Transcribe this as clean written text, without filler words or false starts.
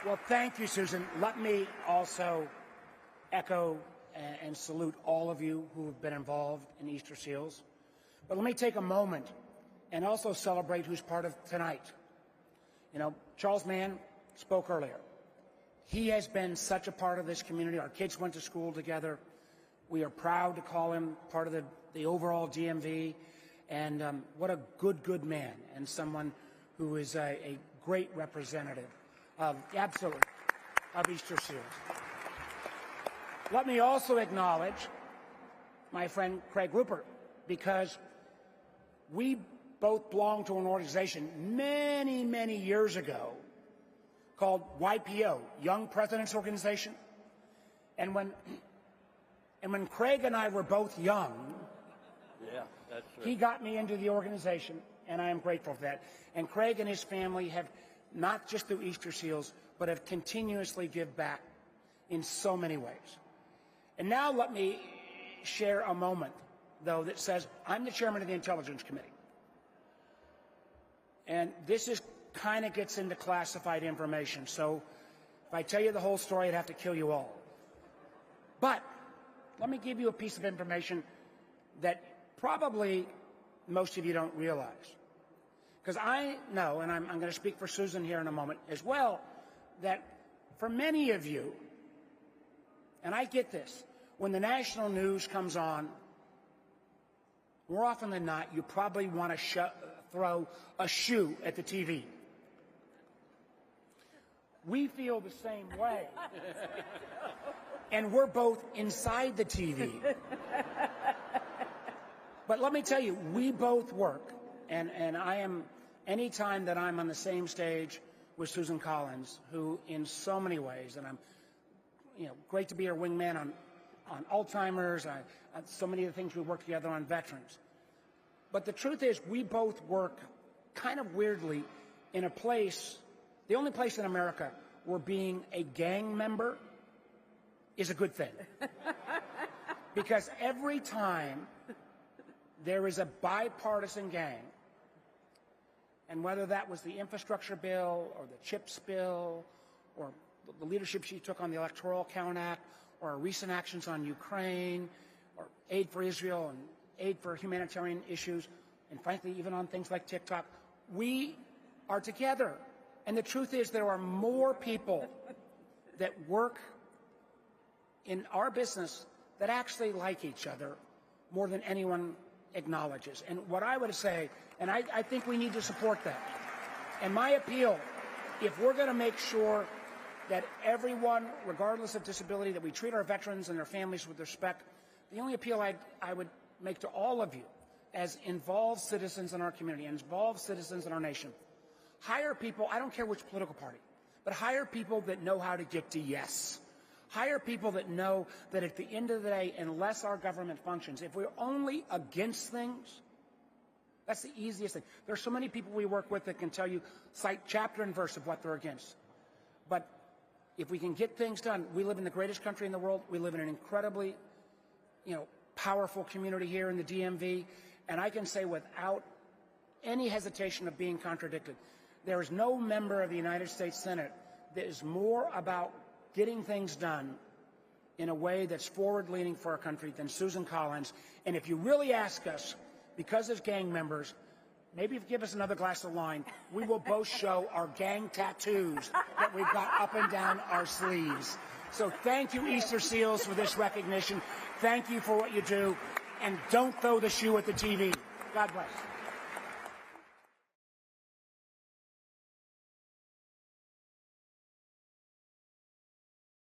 Well, thank you, Susan. Let me also echo and salute all of you who have been involved in Easter Seals. But let me take a moment and also celebrate who's part of tonight. You know, Charles Mann spoke earlier. He has been such a part of this community. Our kids went to school together. We are proud to call him part of the overall DMV. And what a good man, and someone who is a great representative of Easter Seals. Let me also acknowledge my friend Craig Rupert, because we both belong to an organization many years ago called YPO, Young Presidents Organization. And when Craig and I were both young, that's right, he got me into the organization, and I am grateful for that. And Craig and his family have, not just through Easter Seals, but have continuously give back in so many ways. And now let me share a moment, though, that says I'm the chairman of the Intelligence Committee. And this is kind of gets into classified information, so if I tell you the whole story, I'd have to kill you all. But let me give you a piece of information that probably most of you don't realize. Because I know, and I'm going to speak for Susan here in a moment as well, that for many of you, and I get this, when the national news comes on, more often than not, you probably want to throw a shoe at the TV. We feel the same way. And we're both inside the TV. But let me tell you, we both work, and I am, anytime that I'm on the same stage with Susan Collins, who in so many ways, and I'm, great to be her wingman on Alzheimer's, on so many of the things we work together on veterans. But the truth is, we both work kind of weirdly in a place, the only place in America where being a gang member is a good thing. Because every time there is a bipartisan gang, and whether that was the infrastructure bill or the CHIPS bill or the leadership she took on the Electoral Count Act or recent actions on Ukraine or aid for Israel and aid for humanitarian issues, and frankly, even on things like TikTok, we are together. And the truth is, there are more people that work in our business that actually like each other more than anyone acknowledges. And what I would say, and I think we need to support that. And my appeal, if we're going to make sure that everyone, regardless of disability, that we treat our veterans and their families with respect, the only appeal I would make to all of you as involved citizens in our community and involved citizens in our nation, hire people, I don't care which political party, but hire people that know how to get to yes. Hire people that know that at the end of the day, unless our government functions, if we're only against things, that's the easiest thing. There are so many people we work with that can tell you, cite chapter and verse of what they're against. But if we can get things done, we live in the greatest country in the world. We live in an incredibly, powerful community here in the DMV. And I can say without any hesitation of being contradicted, there is no member of the United States Senate that is more about getting things done in a way that's forward-leaning for our country than Susan Collins. And if you really ask us, because as gang members, maybe if you give us another glass of wine, we will both show our gang tattoos that we've got up and down our sleeves. So thank you, Easter Seals, for this recognition. Thank you for what you do. And don't throw the shoe at the TV. God bless.